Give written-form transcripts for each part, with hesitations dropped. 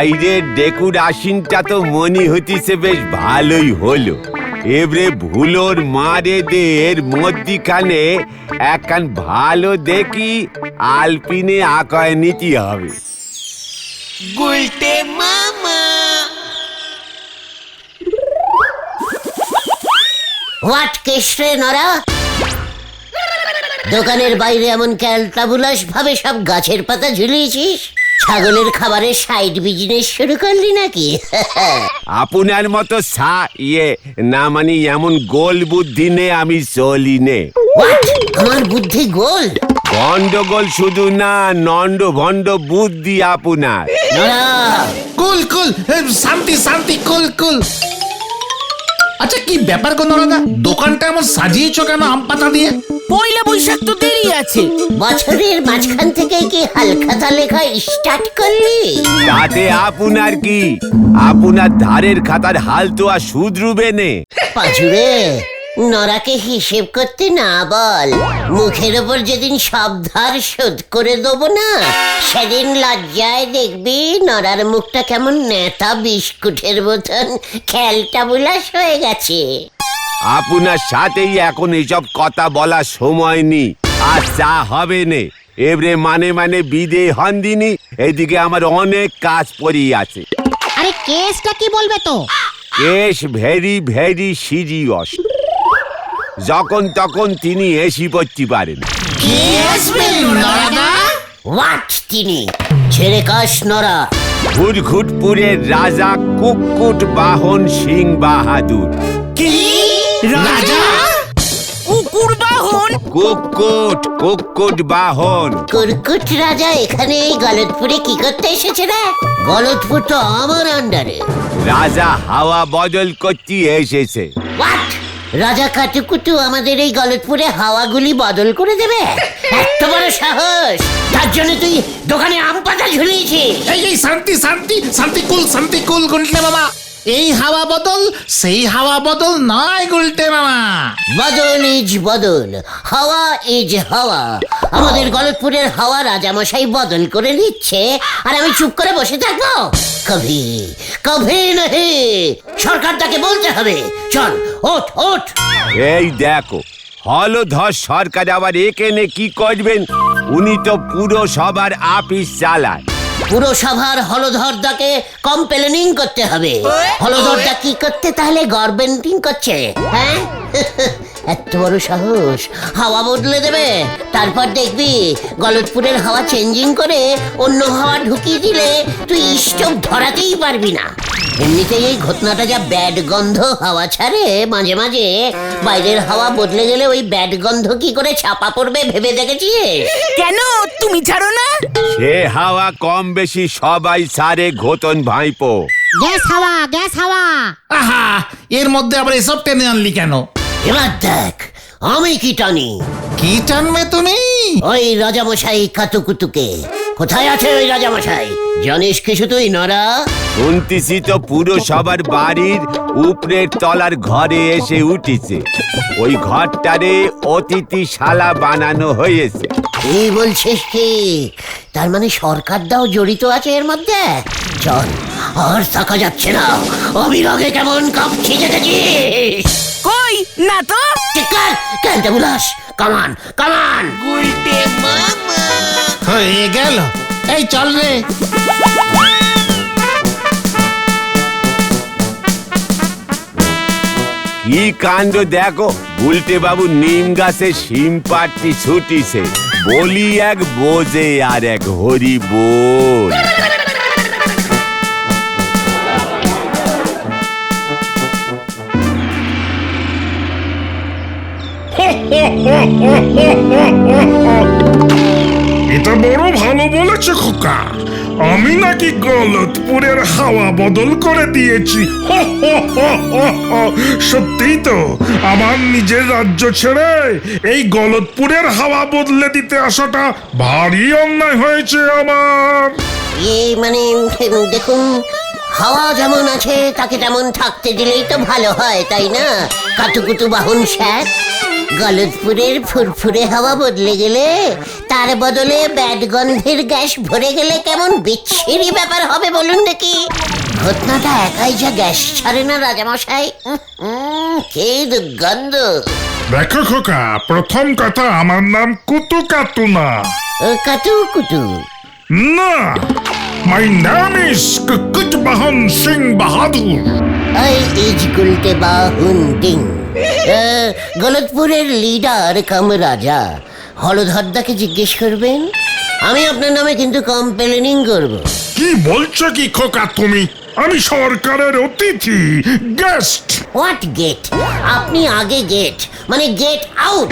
বাইরের ডেকোরেশনটা তো মনে হতিছে বেশ ভালোই হলো। এবারে ভুলোর মারেদের মধ্যিখানে একখান ভালো দেখি আলপিনে আঁকায় নিতে হবে। গুলটে মামা। হোয়াট কেশরে নরা? দোকানের বাইরে এমন ক্যালটাবুলাস ভাবে সব গাছের পাতা ঝুলিয়েছিস? ছাগলের খাবারের সাইড বিজনেস শুরু করলি নাকি? আপনার মতো না মানে এমন গোল বুদ্ধি নে আমি চলি নে। হোয়াট? আমার বুদ্ধি গোল? গন্ডগোল শুধু না, নন্ড ভণ্ড বুদ্ধি আপনার। নরা কুল কুল, শান্তি শান্তি, কুল কুল। আচ্ছা কি ব্যাপার গো নরাদা, দোকানটা এমন সাজিয়েছো কেন আম পাতা দিয়ে? পয়লা বৈশাখ তো দেরি আছে। বছরের মাঝখান থেকে কি হালখাতা লেখা স্টার্ট করলি? তাতে আপনার কি? আপনার ধারের খাতার হাল তো আর শুধরুবে নে। পাঁচুরে, নরাকে হিসেব করতে না বল। মুখের ওপর যেদিন সব ধার শোধ করে দেবো না, সেদিন লজ্জায় দেখবি নরার মুখটা কেমন নেতা বিস্কুটের মতন খেলটাবুলাস হয়ে গেছে। আপনার সাথেই এখন এসব কথা বলার সময় নেই, আর চা হবে নে। এবারে মানে বিদে হন দিনি, এদিকে আমার অনেক কাজ পড়ে আছে। আরে কেসটা কি বলবে তো? Case very very serious. যখন তখন তিনি এসি পড়তে পারেন। হোয়াট তিনি? ছেড়ে কাশ নরা। ঘুটঘুটপুরের রাজা কুক্কুট বাহন সিং বাহাদুর। কি রাজা? কুকুর বাহন? কুক্কুট বাহন। কুরকুট রাজা এখানে এই গলতপুরে কি করতে এসেছে রে? গলতপুর তো আমার আন্ডারে। রাজা হাওয়া বদল করতে এসেছে। হোয়াট? রাজা কাটুকুটু আমাদের এই গলতপুরে হাওয়াগুলি বদল করে দেবে? এত বড় সাহস! তার জন্য তুই দোকানে আম পাতা ঝুলিয়েছিস? এই শান্তি শান্তি শান্তি, কুল শান্তি কুল গুলটে মামা। এই হাওয়া বদল সেই হাওয়া বদল নয় গুলটে মামা। বদল ইজ বদল, হাওয়া ইজ হাওয়া। আমাদের গলতপুরের হাওয়া রাজামশাই বদল করে নিচ্ছে, আর আমি চুপ করে বসে থাকবো? কভি কভি নহি। সরকার তাকে বলতে হবে। চল ওঠ ওঠ। এই দেখো, হলধর সরকার আবার এখানে কি করবেন? উনি তো পুরসভার আপিস চালায়। পুরসভার হলধরদাকে কমপ্লেনিং করতে হবে। হলধরদা কি করতে তাহলে গভর্নমেন্টিং করছে? হ্যাঁ, এত বড় সাহস! হাওয়া বদলে দেবে। তারপর দেখবি গলতপুরের হাওয়া চেঞ্জিং করে অন্য হাওয়া ঢুকিয়ে দিলে তুই স্টোভ ধরাতেই পারবি না। এমনিতেই এই ঘটনাটা যা ব্যাড গন্ধ হাওয়া ছাড়ে মাঝে মাঝে, বাইরের হাওয়া বদলে গেলে ওই ব্যাড গন্ধ কি করে ছাপা পড়বে ভেবে দেখেছিস? কেন তুমি ছাড়ো না? সে হাওয়া কম বেশি সবাই সারে ঘোতন ভাইপো। গ্যাস হাওয়া, গ্যাস হাওয়া। আহা, এর মধ্যে আবার এসব টেনে আনলি কেন? এবার দেখ আমি কি টানি। কি টানবে তুমি? ওই রাজামশাই কাতুকুতুকে। কোথায় আছে ওই রাজামশাই? জানিস কিছু তুই নরা? শুনতেছি তো পুরসভার বাড়ির উপরের তলার ঘরে এসে উঠেছে। ওই ঘরটারে অতিথিশালা বানানো হয়েছে। কি বলছিস কি? তার মানে সরকারটাও জড়িত আছে এর মধ্যে? চল, আর থাকা যাচ্ছে না। অবিরাগে কেমন কাঁপছি দেখেছিস? কই না তো। চিৎকার! ক্যালটাবুলাস! কামান কামান! গুলটে মামা। হয়ে গেল। এই চল রে। কি কাণ্ড দেখো, গুলটে বাবু নিম গাছে শিম পাড়তে ছুটিছে। বলি এক বোঝে আর এক হরি বল। এটা বড় ভালো বলেছে খোকা। আমি নাকি গলতপুরের হাওয়া বদল করে দিয়েছি। সত্যিই তো, আমার নিজের রাজ্য ছেড়ে এই গলতপুরের হাওয়া বদলে দিতে আসাটা ভারী অন্যায় হয়েছে আমার। মানে দেখুন, হাওয়া যেমন আছে তাকে তেমন থাকতে দিলেই তো ভালো হয়, তাই না কাতুকুতু বাহন স্যার? গলতপুরের ফুরফুরে হাওয়া বদলে গেলে তার বদলে ব্যাড গন্ধের গ্যাস ভরে গেলে কেমন বিচ্ছিরি ব্যাপার হবে বলুন দেখি। ঘটনাটা একাই যা গ্যাস ছাড়ে না রাজামশাই, কি দুর্গন্ধ। দেখো খোকা, প্রথম কথা আমার নাম কুতু কাতু না। কাটু কুটু। না, মাই নাম ইজ কুকুট বাহন সিং বাহাদুর। I is Gulte বাহুন ding. গলতপুরের leader কাম রাজা হলধরদাকে জিজ্ঞেস করবেন। আমি আপনার নামে কিন্তু কমপ্লেনিং করব। কি বলছো কি খোকা তুমি? আমি সরকারের অতিথি, গেস্ট। What get? আপনি আগে গেট মানে গেট আউট।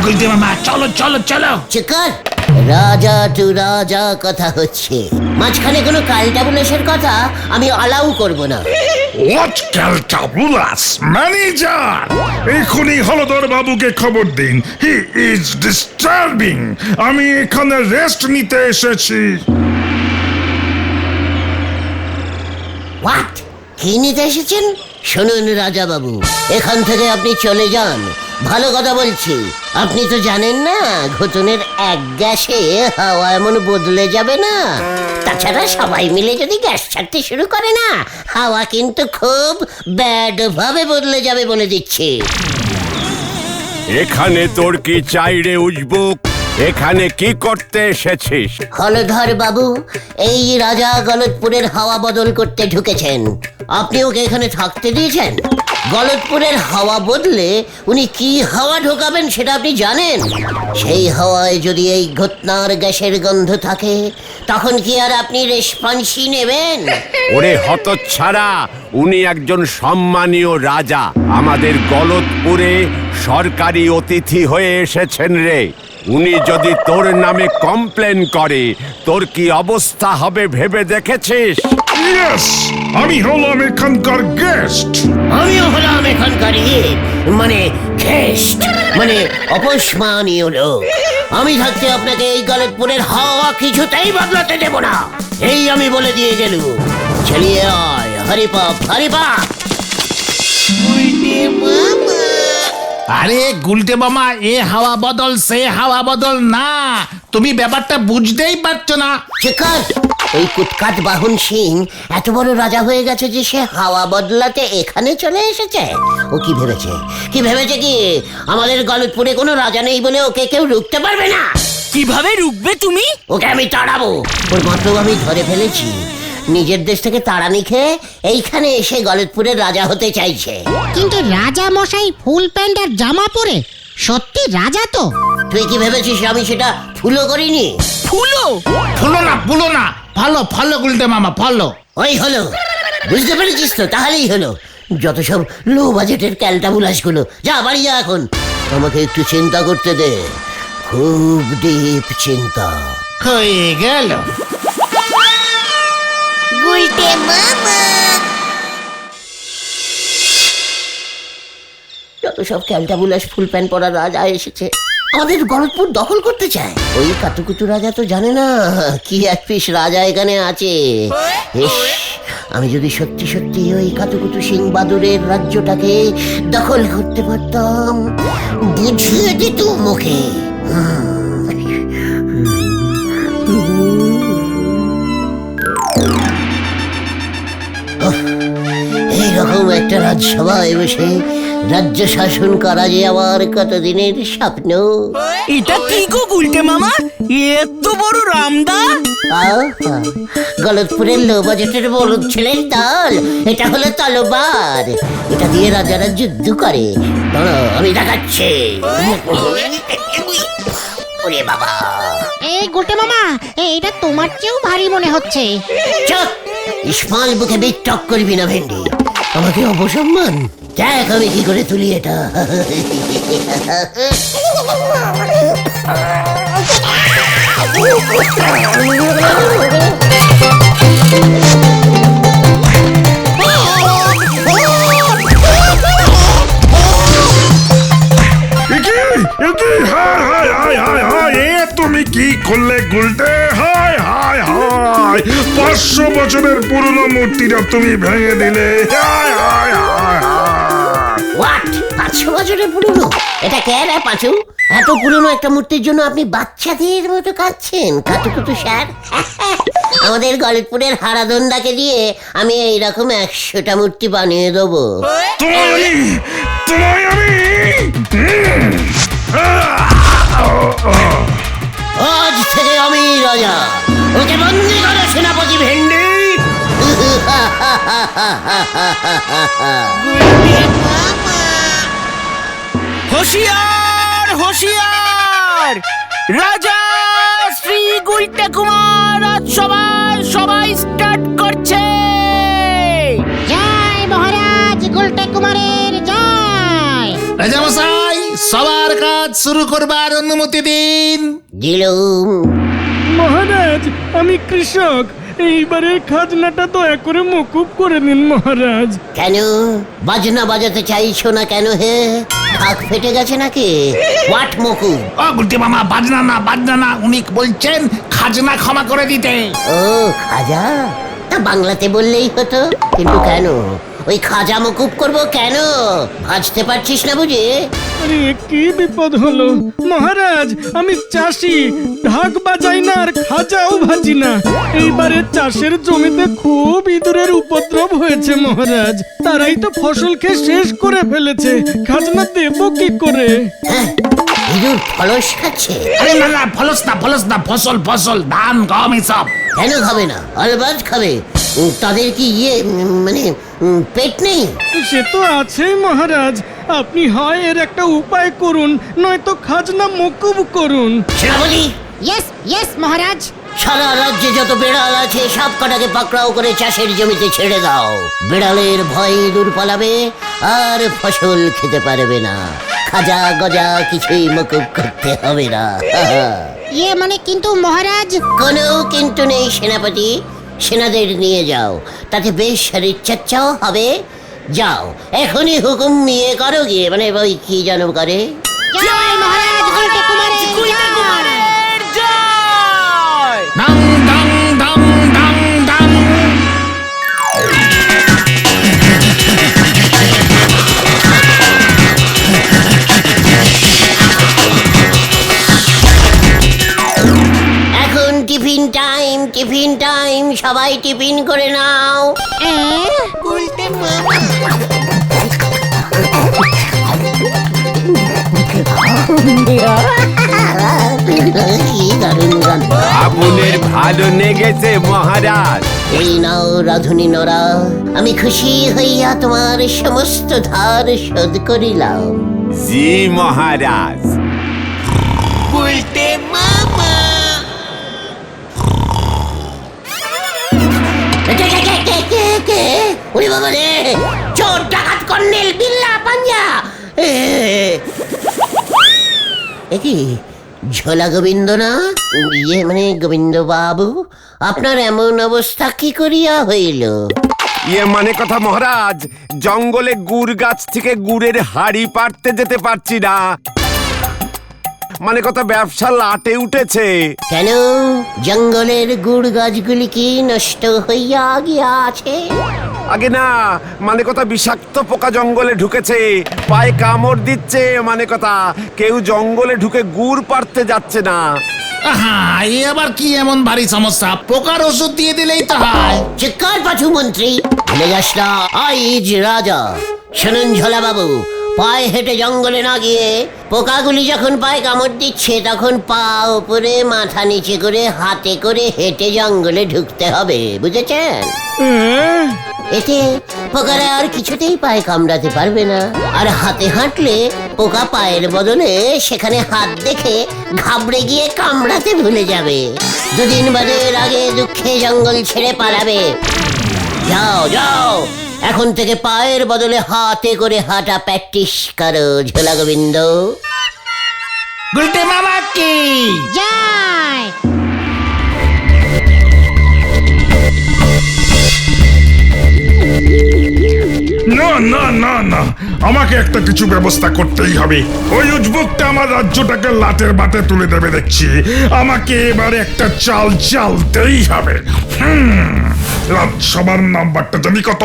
গুলটে মামা চলো চলো চলো। চিকার রাজা টু রাজা কথা হচ্ছে, মাঝখানে কোনো কালটাবুলেশন কথা আমি অ্যালাউ করব না। হোয়াট ক্যালটাবুলাস? ম্যানেজার, এখনই হলধর বাবুকে খবর দিন। He is disturbing. আমি এখানে রেস্ট নিতে এসেছি। হোয়াট? কি নিতে এসেছেন? শুনুন রাজা বাবু, এখান থেকে আপনি চলে যান। ভালো কথা বলছি। আপনি তো জানেন না ঘটনের এক গ্যাসে হাওয়া এমন বদলে যাবে না। তাছাড়া সবাই মিলে যদি গ্যাস ছাড়তে শুরু করে না, হাওয়া কিন্তু খুব ব্যাড ভাবে বদলে যাবে বলে দিচ্ছি। এখানে তোর কি চাই রে উজবুক? এখানে কি করতে এসেছিস? হলধর বাবু এই রাজা গলতপুরের হাওয়া বদল করতে ঢুকেছেন, আপনি ওকে এখানে থাকতে দিয়েছেন? গলতপুরের হাওয়া বদলে উনি কি হাওয়া ঢোকাবেন সেটা আপনি জানেন? সেই হাওয়ায় যদি এই ঘটনার গ্যাসের গন্ধ থাকে, তখন কি আর আপনি রেসপন্সি নেবেন? ওরে হতচ্ছাড়া, উনি একজন সম্মানীয় রাজা, আমাদের গলতপুরে সরকারি অতিথি হয়ে এসেছেন রে। উনি যদি তোর নামে কমপ্লেন করে, তোর কি অবস্থা হবে ভেবে দেখেছিস? ইয়েস, আমি হলাম এখানকার গেস্ট। আমিও হলাম এখানকার মানে গেস্ট, মানে অপসমানীয় লোক। আমি থাকতে আপনাকে এই গলতপুরের হাওয়া কিছুতেই বদলাতে দেব না, এই আমি বলে দিয়ে গেলুম। চলিয়ে আয়, হরিপাপ হরিপাপ। আরে গুলটে মামা, এ হাওয়া বদল সে হাওয়া বদল না, তুমি ব্যাপারটা বুঝতেই পারছো না। চিকার, ওই কুটকাট বাহন সিং এত বড় রাজা হয়ে গেছে যে সে হাওয়া বদলাতে এখানে চলে এসেছে। ও কি ভেবেছে কি আমাদের গলতপুরে কোনো রাজা নেই বলে ওকে কেউ রুখতে পারবে না? কিভাবে রুখবে তুমি? ওকে আমি তাড়াবো। ওর মতলব আমি ধরে ফেলেছি। নিজের দেশ থেকে তাড়ানি খেয়ে এইখানে এসে গলতপুরের রাজা হতে চাইছে। কিন্তু রাজা মশাই ফুল প্যান্ট আর জামা পরে সত্যি রাজা তো? তুই কি ভেবেছিস আমি সেটা ফুলো করিনি? ফুলো? ফুলো না, ফলো ফলো গুলটে মামা ফলো। ওই হলো, বুঝতে পেরেছিস তো? তাহলেই হলো। যত সব লো বাজেটের ক্যালটাবুলাস গুলো, যা বাড়ি যা এখন। আমাকে একটু চিন্তা করতে দে, খুব ডিপ চিন্তা। হয়ে গেল। গুলটে মামা। যত সব ক্যালটাবুলাস ফুল প্যান্ট পরা রাজা এসেছে, আমাদের গলতপুর দখল করতে চায়। ওই কাতুকুতু রাজা তো জানে না কি এক পিস রাজা এখানে আছে। ইস, আমি যদি সত্যি সত্যি ওই কাতুকুতু সিং বাদুরের রাজ্যটাকে দখল করতে পারতাম, বুঝিয়ে দিত মুখে। এইরকম একটা রাজসভায় বসে রাজ্য শাসন করা যে আমার কতদিনের স্বপ্ন। এটা কি গো গুলটে মামা, এত বড় রামদা? গলতপুরের লো বাজেটের বলদ ছেলের দল, এটা হলো তলোয়ার। এটা দিয়ে রাজারা যুদ্ধ করে। আমি দেখাচ্ছি। ওরে বাবা, এই গুলটে মামা, এইটা তোমার চেয়েও ভারী মনে হচ্ছে। চুপ! ইসমাল বুকে বিটক করবি না ভেন্ডি, আমাকে অপসম্মান। দেখ আমি কি করে তুলি এটা। তুমি কি করলে গুলটে? হায় হায় হায়, 500 বছরের পুরনো মূর্তিটা তুমি ভেঙে দিলে। হায় হায় হায় হায়। হোয়াট? 500 বছরের পুরনো। এটা কে রে পাঁচু? এত পুরনো একটা মূর্তির জন্য আপনি বাচ্চাদের মতো কাঁদছেন? কাতুকুতু স্যার, আমাদের গলতপুরের হারাধনদাকে দিয়ে আমি এইরকম 100টা মূর্তি বানিয়ে দেবো। তোমায় আমি আজ থেকে আমি রাজা, ওকে বন্দি করো সেনাপতি ভেন্ডি। হুঁশিয়ার হুঁশিয়ার, রাজা শ্রী গুলটে কুমার আজ সবাই স্টার্ট করছে। জয় মহারাজ গুলটে কুমারের জয়। রাজামশাই, সবার কাজ শুরু করবার অনুমতি দিন। দিলুম। মহারাজ, আমি কৃষক, এইবারের খাজনাটা দয়া করে মকুব করে দিন মহারাজ। কেন বাজনা বাজাতে চাইছো না কেন? হে, ঢাক ফেটে গেছে নাকি? হোয়াট মকু? ও গুলটে মামা, বাজনা না, উনি বলছেন খাজনা ক্ষমা করে দিতে। ও খাজা, তা বাংলাতে বললেই হতো। কিন্তু কেন ওই খাজা মকুব করবো কেন? ভাজতে পারছিস না বুঝি? আরে কি বিপদ হলো মহারাজ, আমি চাষি, ঢাক বাজাই না আর খাজাও ভাজি না। এইবারে চাষের জমিতে খুব ইঁদুরের উপদ্রব হয়েছে মহারাজ, তারাই তো ফসল খেয়ে শেষ করে ফেলেছে। খাজনা দেবো কি করে? হ্যাঁ, ইঁদুর ফলস খাচ্ছে। আরে না, ফলস না, ফসল, ধান গম এসব। কেন খাবে না? আলবাজ খাবে। তাদের কি মানে পেট নেই? সে তো আছেই মহারাজ, আপনি হয় এর একটা উপায় করুন, নয়তো খাজনা মকুব করুন। সেনাপতি, ইয়েস ইয়েস মহারাজ। সারা রাজ্যে যত বেড়াল আছে সব কটাকে পাকড়াও করে চাষের জমিতে ছেড়ে দাও। বেড়ালের ভয় দূর পালাবে আর ফসল খেতে পারবে না। খাজা গজা কিছুই মকুব করতে হবে না। মানে কিন্তু মহারাজ। কোনো কিন্তু নেই সেনাপতি, সেনাদের নিয়ে যাও, তাতে বেশ শরীরচর্চাও হবে। যাও এখনই হুকুম নিয়ে করো গিয়ে, মানে ওই কি যেন করে। জয় মহারাজ গুলটে কুমারের জয়। জয়। ডাং ডাং ডাং ডাং ডাং। এখন টিফিন টাইম, সবাই টিফিন করে নাও। কি দারুণ গন্ধ। আগুনের ভালো লেগেছে মহারাজ। এই নাও রাধুনী নরা, আমি খুশি হইয়া তোমার সমস্ত ধার শোধ করিলাম। জি মহারাজ। কে? ওরে বাবা রে, চোর ডাকাত কর্নেল বিল্লা পাঞ্জা। কি ঝোলা গোবিন্দ না? মানে গোবিন্দ বাবু, আপনার এমন অবস্থা কি করিয়া হইল? মানে কথা মহারাজ, জঙ্গলে গুড় গাছ থেকে গুড়ের হাড়ি পাড়তে যেতে পারছি না। মানে কথা ব্যবসা লাটে উঠেছে। কেন জঙ্গলের গুড় গাছগুলি কি নষ্ট হইয়া গিয়াছে? আগে না, মানে কথা বিষাক্ত পোকা জঙ্গলে ঢুকেছে, পায়ে কামড় দিচ্ছে। মানে কথা কেউ জঙ্গলে ঢুকে গুড় পাড়তে যাচ্ছে না। আহা, এ আবার কি এমন ভারী সমস্যা? পোকার ওষুধ দিয়ে দিলেই তো হয়। চিৎকার পাছু মন্ত্রী, ভুলে যাস না আইজ রাজা। শোনেন ঝোলা বাবু, পায়ে হেঁটে জঙ্গলে না গিয়ে পোকাগুলি যখন পায়ে কামড় দিচ্ছে তখন পা উপরে মাথা নিচে করে হাতে করে হেঁটে জঙ্গলে ঢুকতে হবে, বুঝেছেন? এতে পোকারা আর কিছুতেই পায়ে কামড়াতে পারবে না। আর হাতে হাঁটলে পোকা পায়ের বদলে সেখানে হাত দেখে ঘাবড়ে গিয়ে কামড়াতে ভুলে যাবে। দুদিন বাদের আগে দুঃখে জঙ্গল ছেড়ে পালাবে। যাও যাও, এখন থেকে পায়ের বদলে হাতে করে হাঁটা প্র্যাকটিস করো ঝোলা গোবিন্দ। গুলটে মামা কি জয়। না না না না, আমাকে একটা কিছু ব্যবস্থা করতেই হবে। ওই উজবুকটা আমার রাজ্যটাকে লাটের বাটে তুলে দেবে দেখছি। আমাকে এবারে একটা চাল চালতেই হবে। রাজসভার নাম্বারটা জানি কত?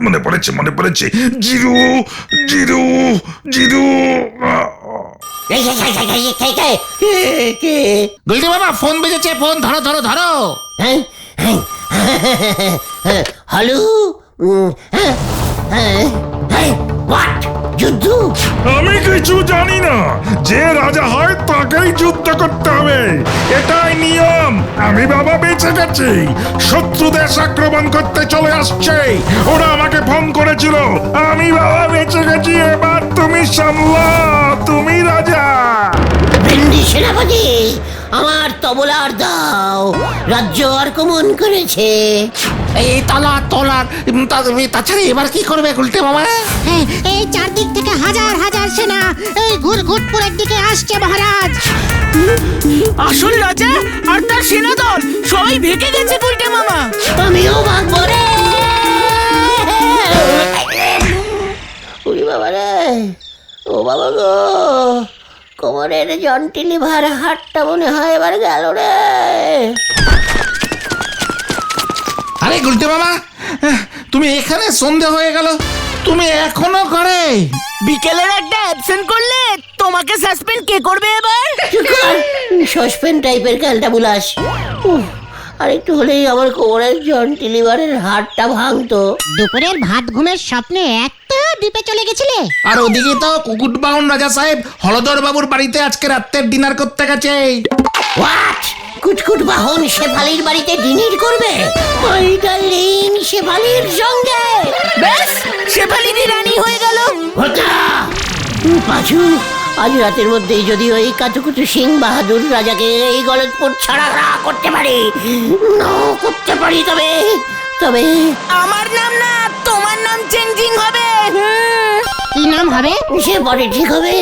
মনে পড়েছে জিরো জিরো জিরো। এই, কে? গুলটে মামা ফোন বেজেছে, ফোন ধরো ধরো ধরো। হ্যাঁ, হ্যাঁ, হ্যালো, হোয়াট? যুদ্ধ? আমি কিছু জানি না। যে রাজা হয় তাকেই যুদ্ধ করতে হবে, এটাই নিয়ম। আমি বাবা বেঁচে গেছি, শত্রু দেশ আক্রমণ করতে চলে আসছে, ওরা আমাকে ফোন করেছিল। আমি বাবা বেঁচে গেছি, এবার তুমি সামলাও, তুমি রাজা। ভেন্ডি সেনাপতি, আমার তবলার দাও, রাজ্য আক্রমণ করেছে। এই তলার তলার তাছাড়া এবার কি করবে গুলটে মামা? হ্যাঁ, এই চারদিক থেকে হাজার হাজার সেনা এই ঘুরঘুটপুরের দিকে আসছে মহারাজ। আসল রাজা আর তার সেনাদল সবাই ভেগে গেছে গুলটে মামা। আমিও ভাগবো রে। ওরে বাবা রে, ও বাবা গো, কোমরের জন্টি লিভার হাটটা মনে হয় এবার গেল রে। আরে গুলটে মামা, তুমি এখানে সন্ধে হয়ে গেল, তুমি এখনো করে? বিকেলের একটা অ্যাবসেন্ট করলে তোমাকে সাসপেন্ড কে করবে এবার? সসপেন টাইপের ক্যালটা বুলাস। আর একটু হলেই আমার কোমরের জন্টি লিভারের হাটটা ভাঙতো। দুপুরের ভাত ঘুমের স্বপ্নে একটা দ্বীপে চলে গেছিলে। আর ওদিকে তো কুকুট বাউন রাজা সাহেব হলদর বাবুর বাড়িতে আজকে রাত্রের ডিনার করতে গেছে। হোয়াট? কুটকুট বাহন শেফালির বাড়িতে ডিনার করবে? মাই ডার্লিং, শেফালির সঙ্গে? ব্যাস শেফালিনী রানী হয়ে গেল। ওটা পাঁচু, আজ রাতের মধ্যেই যদি ওই কাতুকুতু সিং বাহাদুর রাজাকে এই গলতপুর ছাড়া করতে পারি, করতে পারি, তবে তবে আমার নাম না, তোমার নাম চেঞ্জিং হবে। কি নাম হবে? সে পরে ঠিক হবে।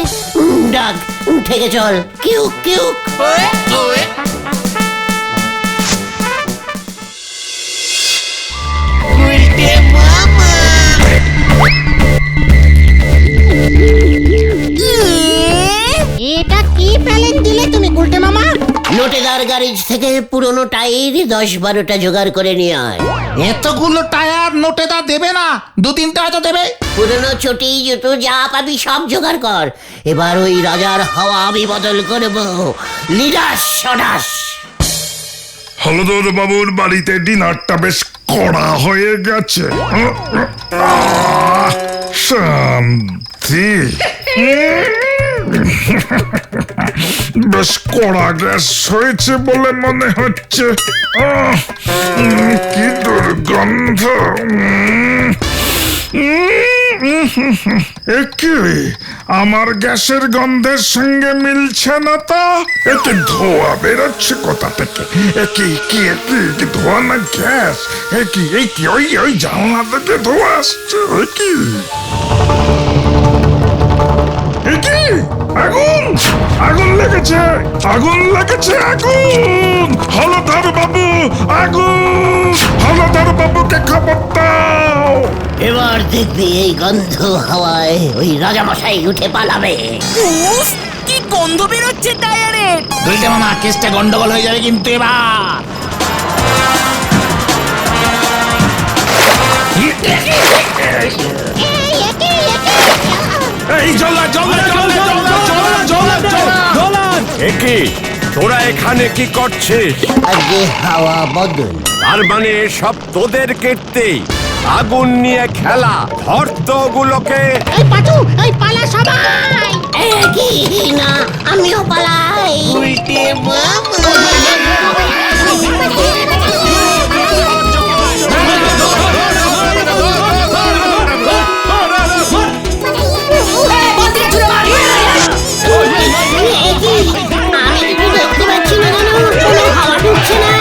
ডাক, থেকে চল, কিউ কিউ। এটা কি প্ল্যান দিলে তুমি গুলটে মামা? নোটেদার গ্যারেজ থেকে পুরনো টাইর 10-12টা জোগাড় করে নিয়ে আয়। এতগুলো টায়ার নোটেদা দেবে না, 2-3টা হয়তো দেবে। পুরনো চটি জুতো যা পাবি সব জোগাড় কর। এবার ওই রাজার হাওয়া আমি বদল করব। লিডাস সদাস। হলদর বাবুর বাড়িতে ডিনারটা বেশ কড়া হয়ে গেছে। শান্তি। বেশ কড়া গ্যাস হয়েছে বলে মনে হচ্ছে। কি দুর্গন্ধ। একে আমার গ্যাসের গন্ধের সঙ্গে মিলছে না তো। এতে ধোয়া বেরোচ্ছে কোথা থেকে? কি ধোয়া না গ্যাস? কি ওই জানলা থেকে ধোয়া আসছে? কি আগুন, আগুন লেগেছে, আগুন লেগেছে, আগুন! হলধর বাবু, আগুন! হলধর বাবুকে খবর দাও। এবার দেখবি এই গন্ধ হাওয়ায় ওই রাজামশাই উঠে পালাবে। উফ, কি গন্ধ বেরোচ্ছে টায়ারের। গুলটে মামা, কেসটা গন্ডগোল হয়ে যাবে কিন্তু এবার। এই জল্লা জল্লা জল্লা জল্লা জল্লা জল্লা। একি তোরা এখানে কি করছিস? আজকে হাওয়া বদল। তার মানে সব তোদের কীর্তি, আগুন নিয়ে খেলা। ধর তো ওগুলোকে। এই পাচু, এই পালা সবাই। কি না, আমিও পালাই। আমি কিছু দেখতে পাচ্ছি না কেন? কোনো হাওয়া ঢুকছে না।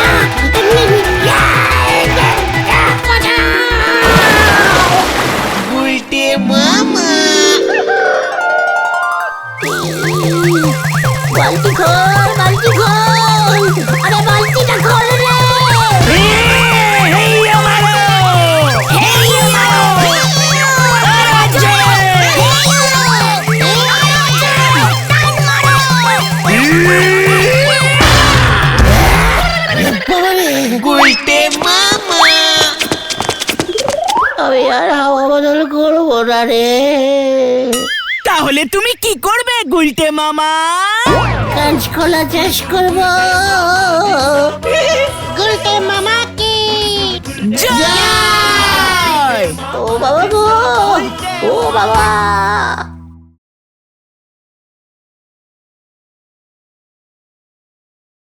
বালতি খোল, বালতি খোল। তাহলে তুমি কি করবে গুলটে মামা? কাঁচকলা চাষ করব। গুলটে মামা কি জয়! ও বাবা গো, ও বাবা।